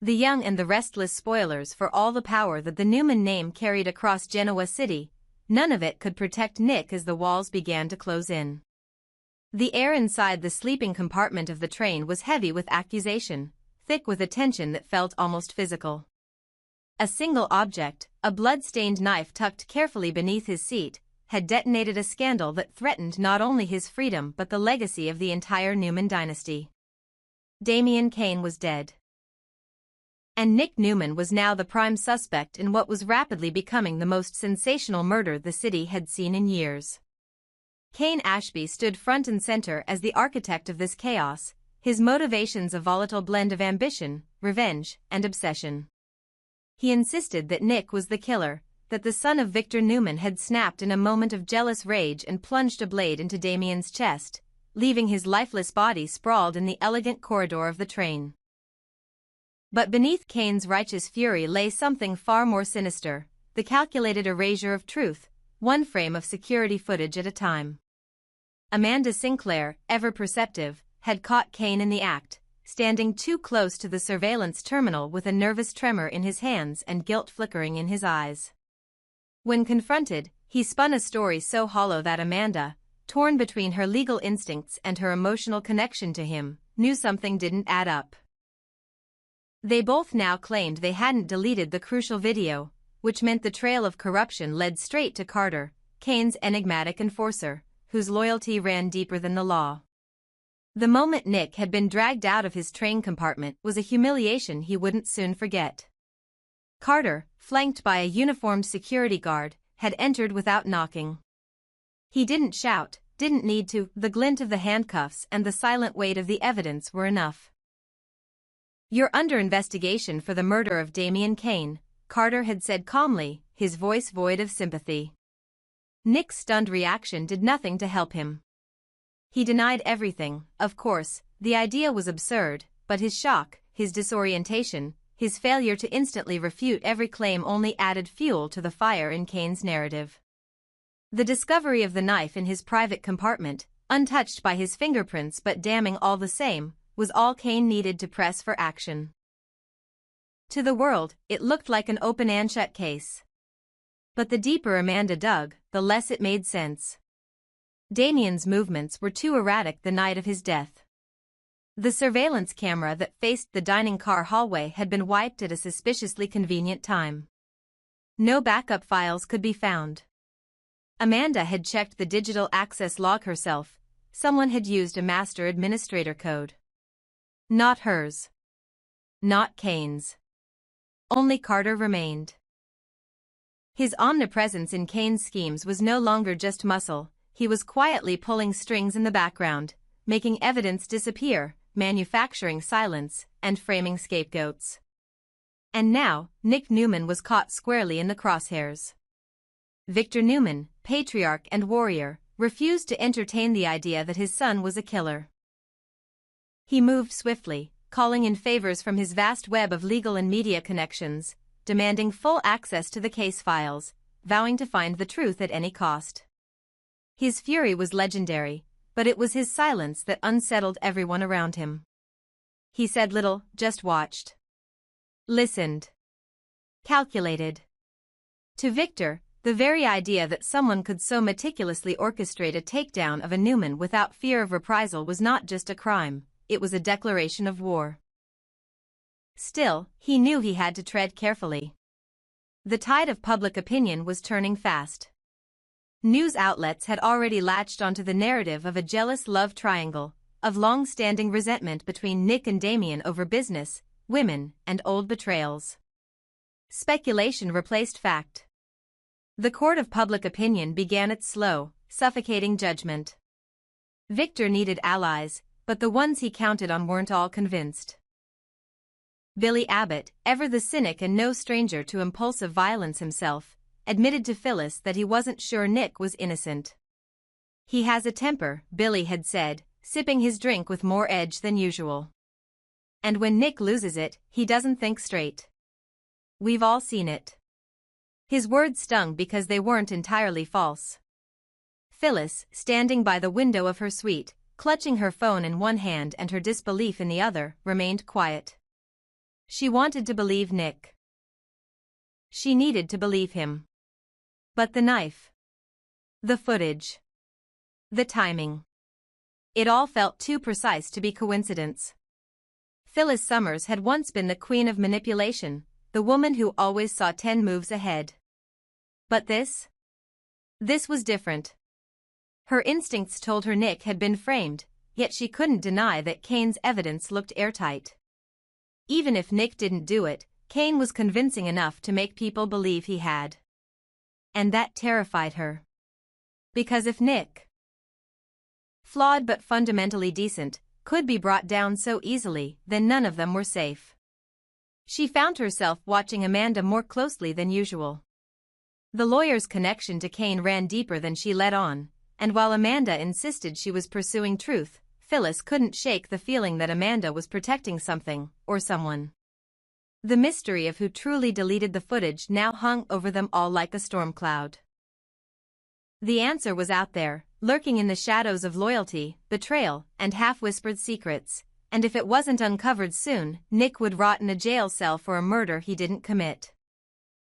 The Young and the Restless spoilers for all the power that the Newman name carried across Genoa City, none of it could protect Nick as the walls began to close in. The air inside the sleeping compartment of the train was heavy with accusation, thick with a tension that felt almost physical. A single object, a blood-stained knife tucked carefully beneath his seat, had detonated a scandal that threatened not only his freedom but the legacy of the entire Newman dynasty. Damian Cain was dead. And Nick Newman was now the prime suspect in what was rapidly becoming the most sensational murder the city had seen in years. Cain Ashby stood front and center as the architect of this chaos, his motivations a volatile blend of ambition, revenge, and obsession. He insisted that Nick was the killer, that the son of Victor Newman had snapped in a moment of jealous rage and plunged a blade into Damian's chest, leaving his lifeless body sprawled in the elegant corridor of the train. But beneath Cain's righteous fury lay something far more sinister, the calculated erasure of truth, one frame of security footage at a time. Amanda Sinclair, ever perceptive, had caught Cain in the act, standing too close to the surveillance terminal with a nervous tremor in his hands and guilt flickering in his eyes. When confronted, he spun a story so hollow that Amanda, torn between her legal instincts and her emotional connection to him, knew something didn't add up. They both now claimed they hadn't deleted the crucial video, which meant the trail of corruption led straight to Carter, Cain's enigmatic enforcer, whose loyalty ran deeper than the law. The moment Nick had been dragged out of his train compartment was a humiliation he wouldn't soon forget. Carter, flanked by a uniformed security guard, had entered without knocking. He didn't shout, didn't need to, the glint of the handcuffs and the silent weight of the evidence were enough. "You're under investigation for the murder of Damian Cain," Carter had said calmly, his voice void of sympathy. Nick's stunned reaction did nothing to help him. He denied everything, of course, the idea was absurd, but his shock, his disorientation, his failure to instantly refute every claim only added fuel to the fire in Cain's narrative. The discovery of the knife in his private compartment, untouched by his fingerprints but damning all the same, was all Cain needed to press for action. To the world, it looked like an open and shut case. But the deeper Amanda dug, the less it made sense. Damian's movements were too erratic the night of his death. The surveillance camera that faced the dining car hallway had been wiped at a suspiciously convenient time. No backup files could be found. Amanda had checked the digital access log herself. Someone had used a master administrator code. Not hers. Not Cain's. Only Carter remained. His omnipresence in Cain's schemes was no longer just muscle, he was quietly pulling strings in the background, making evidence disappear, manufacturing silence, and framing scapegoats. And now, Nick Newman was caught squarely in the crosshairs. Victor Newman, patriarch and warrior, refused to entertain the idea that his son was a killer. He moved swiftly, calling in favors from his vast web of legal and media connections, demanding full access to the case files, vowing to find the truth at any cost. His fury was legendary, but it was his silence that unsettled everyone around him. He said little, just watched. Listened. Calculated. To Victor, the very idea that someone could so meticulously orchestrate a takedown of a Newman without fear of reprisal was not just a crime, it was a declaration of war. Still, he knew he had to tread carefully. The tide of public opinion was turning fast. News outlets had already latched onto the narrative of a jealous love triangle, of long-standing resentment between Nick and Damian over business, women, and old betrayals. Speculation replaced fact. The court of public opinion began its slow, suffocating judgment. Victor needed allies, but the ones he counted on weren't all convinced. Billy Abbott, ever the cynic and no stranger to impulsive violence himself, admitted to Phyllis that he wasn't sure Nick was innocent. "He has a temper," Billy had said, sipping his drink with more edge than usual. "And when Nick loses it, he doesn't think straight. We've all seen it." His words stung because they weren't entirely false. Phyllis, standing by the window of her suite, clutching her phone in one hand and her disbelief in the other, remained quiet. She wanted to believe Nick. She needed to believe him. But the knife. The footage. The timing. It all felt too precise to be coincidence. Phyllis Summers had once been the queen of manipulation, the woman who always saw 10 moves ahead. But this? This was different. Her instincts told her Nick had been framed, yet she couldn't deny that Cain's evidence looked airtight. Even if Nick didn't do it, Cain was convincing enough to make people believe he had. And that terrified her. Because if Nick, flawed but fundamentally decent, could be brought down so easily, then none of them were safe. She found herself watching Amanda more closely than usual. The lawyer's connection to Cain ran deeper than she let on, and while Amanda insisted she was pursuing truth, Phyllis couldn't shake the feeling that Amanda was protecting something, or someone. The mystery of who truly deleted the footage now hung over them all like a storm cloud. The answer was out there, lurking in the shadows of loyalty, betrayal, and half-whispered secrets, and if it wasn't uncovered soon, Nick would rot in a jail cell for a murder he didn't commit.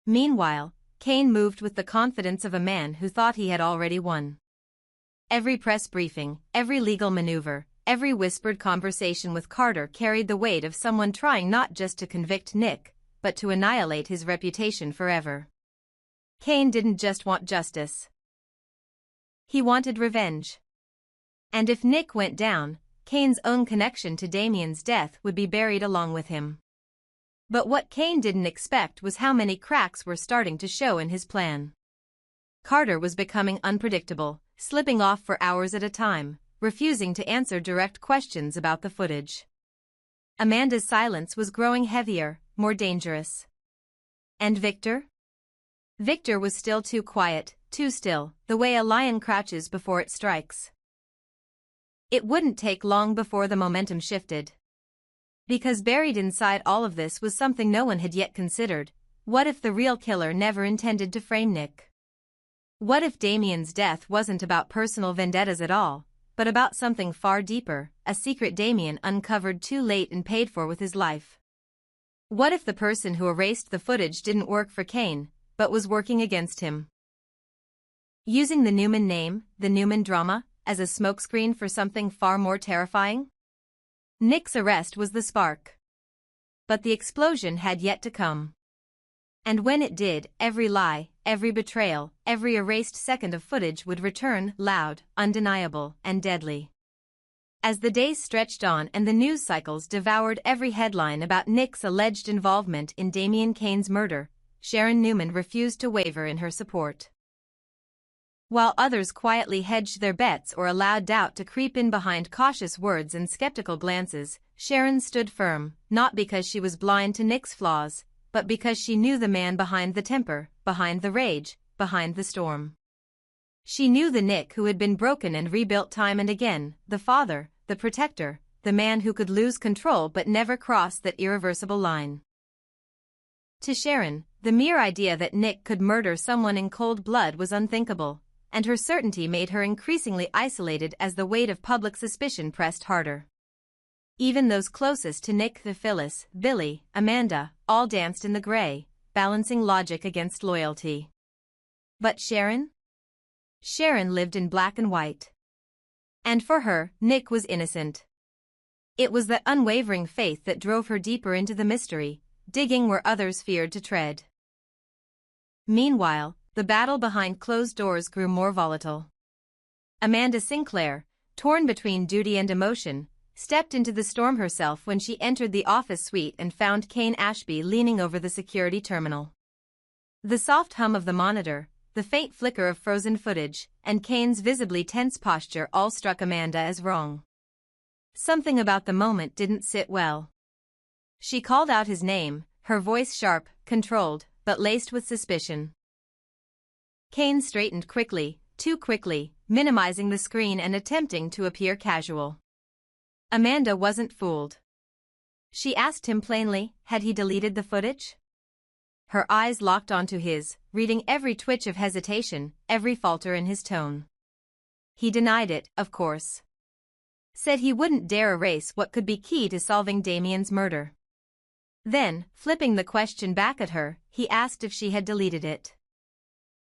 Meanwhile, Cain moved with the confidence of a man who thought he had already won. Every press briefing, every legal maneuver, every whispered conversation with Carter carried the weight of someone trying not just to convict Nick, but to annihilate his reputation forever. Cain didn't just want justice. He wanted revenge. And if Nick went down, Cain's own connection to Damien's death would be buried along with him. But what Cain didn't expect was how many cracks were starting to show in his plan. Carter was becoming unpredictable, slipping off for hours at a time, refusing to answer direct questions about the footage. Amanda's silence was growing heavier, more dangerous. And Victor? Victor was still too quiet, too still, the way a lion crouches before it strikes. It wouldn't take long before the momentum shifted. Because buried inside all of this was something no one had yet considered. What if the real killer never intended to frame Nick? What if Damien's death wasn't about personal vendettas at all, but about something far deeper, a secret Damien uncovered too late and paid for with his life? What if the person who erased the footage didn't work for Cain, but was working against him? Using the Newman name, the Newman drama, as a smokescreen for something far more terrifying? Nick's arrest was the spark. But the explosion had yet to come. And when it did, every lie, every betrayal, every erased second of footage would return, loud, undeniable, and deadly. As the days stretched on and the news cycles devoured every headline about Nick's alleged involvement in Damien Cain's murder, Sharon Newman refused to waver in her support. While others quietly hedged their bets or allowed doubt to creep in behind cautious words and skeptical glances, Sharon stood firm, not because she was blind to Nick's flaws, but because she knew the man behind the temper, behind the rage, behind the storm. She knew the Nick who had been broken and rebuilt time and again, the father, the protector, the man who could lose control but never cross that irreversible line. To Sharon, the mere idea that Nick could murder someone in cold blood was unthinkable, and her certainty made her increasingly isolated as the weight of public suspicion pressed harder. Even those closest to Nick, Phyllis, Billy, Amanda, all danced in the gray, balancing logic against loyalty. But Sharon? Sharon lived in black and white. And for her, Nick was innocent. It was that unwavering faith that drove her deeper into the mystery, digging where others feared to tread. Meanwhile, the battle behind closed doors grew more volatile. Amanda Sinclair, torn between duty and emotion, stepped into the storm herself when she entered the office suite and found Cain Ashby leaning over the security terminal. The soft hum of the monitor, the faint flicker of frozen footage, and Cain's visibly tense posture all struck Amanda as wrong. Something about the moment didn't sit well. She called out his name, her voice sharp, controlled, but laced with suspicion. Cain straightened quickly, too quickly, minimizing the screen and attempting to appear casual. Amanda wasn't fooled. She asked him plainly, had he deleted the footage? Her eyes locked onto his, reading every twitch of hesitation, every falter in his tone. He denied it, of course. Said he wouldn't dare erase what could be key to solving Damien's murder. Then, flipping the question back at her, he asked if she had deleted it.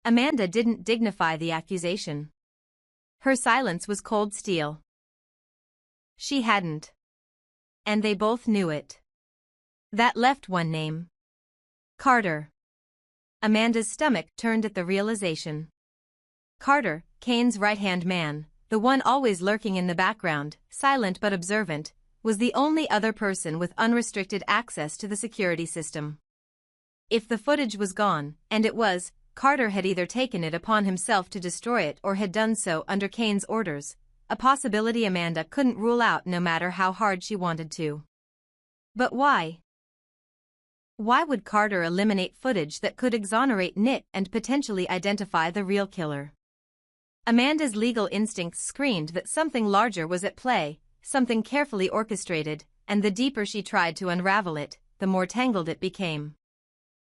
Amanda didn't dignify the accusation. Her silence was cold steel. She hadn't. And they both knew it. That left one name. Carter. Amanda's stomach turned at the realization. Carter, Cain's right-hand man, the one always lurking in the background, silent but observant, was the only other person with unrestricted access to the security system. If the footage was gone, and it was, Carter had either taken it upon himself to destroy it or had done so under Cain's orders, a possibility Amanda couldn't rule out no matter how hard she wanted to. But why? Why would Carter eliminate footage that could exonerate Nick and potentially identify the real killer? Amanda's legal instincts screamed that something larger was at play, something carefully orchestrated, and the deeper she tried to unravel it, the more tangled it became.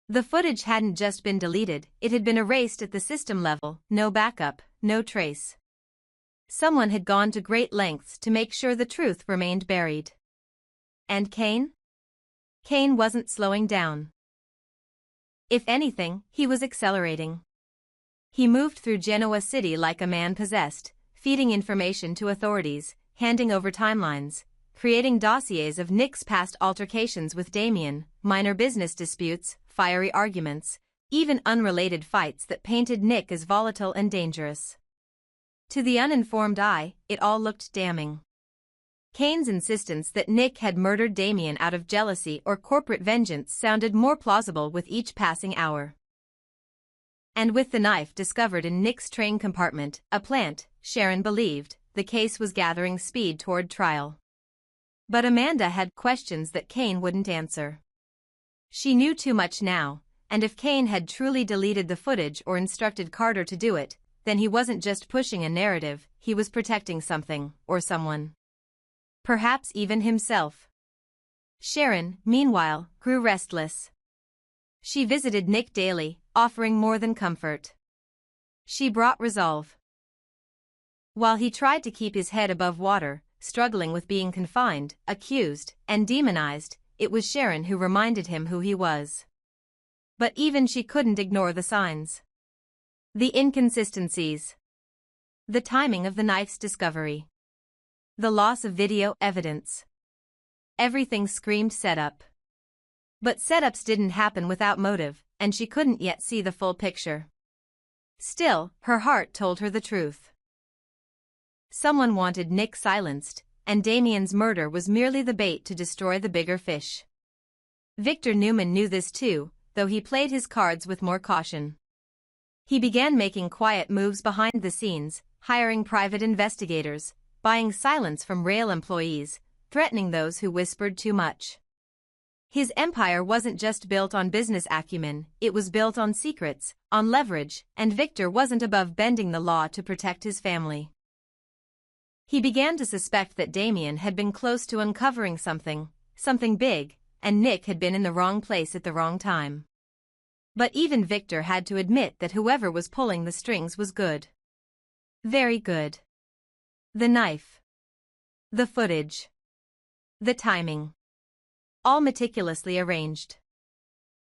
The footage hadn't just been deleted, it had been erased at the system level, no backup, no trace. Someone had gone to great lengths to make sure the truth remained buried. And Cain? Cain wasn't slowing down. If anything, he was accelerating. He moved through Genoa City like a man possessed, feeding information to authorities, handing over timelines, creating dossiers of Nick's past altercations with Damien, minor business disputes, fiery arguments, even unrelated fights that painted Nick as volatile and dangerous. To the uninformed eye, it all looked damning. Cain's insistence that Nick had murdered Damien out of jealousy or corporate vengeance sounded more plausible with each passing hour. And with the knife discovered in Nick's train compartment, a plant, Sharon believed, the case was gathering speed toward trial. But Amanda had questions that Cain wouldn't answer. She knew too much now, and if Cain had truly deleted the footage or instructed Carter to do it, then he wasn't just pushing a narrative, he was protecting something, or someone. Perhaps even himself. Sharon, meanwhile, grew restless. She visited Nick daily, offering more than comfort. She brought resolve. While he tried to keep his head above water, struggling with being confined, accused, and demonized, it was Sharon who reminded him who he was. But even she couldn't ignore the signs. The inconsistencies. The timing of the knife's discovery. The loss of video evidence. Everything screamed setup. But setups didn't happen without motive, and she couldn't yet see the full picture. Still, her heart told her the truth. Someone wanted Nick silenced, and Damien's murder was merely the bait to destroy the bigger fish. Victor Newman knew this too, though he played his cards with more caution. He began making quiet moves behind the scenes, hiring private investigators, buying silence from rail employees, threatening those who whispered too much. His empire wasn't just built on business acumen, it was built on secrets, on leverage, and Victor wasn't above bending the law to protect his family. He began to suspect that Damien had been close to uncovering something big, and Nick had been in the wrong place at the wrong time. But even Victor had to admit that whoever was pulling the strings was good. Very good. The knife. The footage. The timing. All meticulously arranged.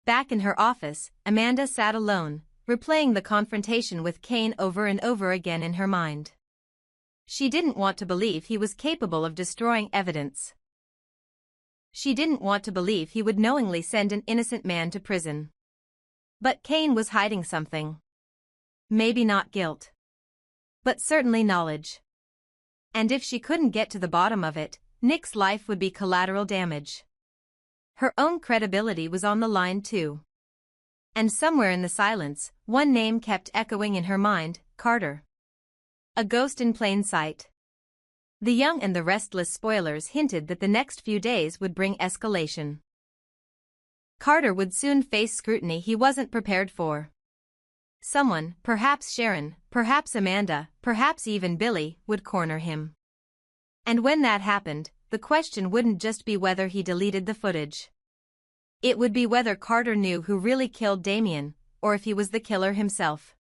Back in her office, Amanda sat alone, replaying the confrontation with Cain over and over again in her mind. She didn't want to believe he was capable of destroying evidence. She didn't want to believe he would knowingly send an innocent man to prison. But Cain was hiding something. Maybe not guilt. But certainly knowledge. And if she couldn't get to the bottom of it, Nick's life would be collateral damage. Her own credibility was on the line too. And somewhere in the silence, one name kept echoing in her mind, Carter. A ghost in plain sight. The Young and the Restless spoilers hinted that the next few days would bring escalation. Carter would soon face scrutiny he wasn't prepared for. Someone, perhaps Sharon, perhaps Amanda, perhaps even Billy, would corner him. And when that happened, the question wouldn't just be whether he deleted the footage. It would be whether Carter knew who really killed Damien, or if he was the killer himself.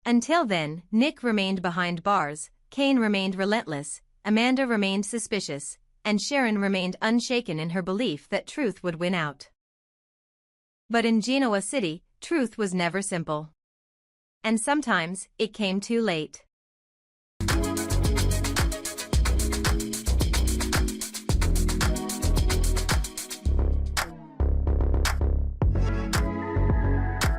Until then, Nick remained behind bars, Cain remained relentless, Amanda remained suspicious, and Sharon remained unshaken in her belief that truth would win out. But in Genoa City, truth was never simple. And sometimes, it came too late.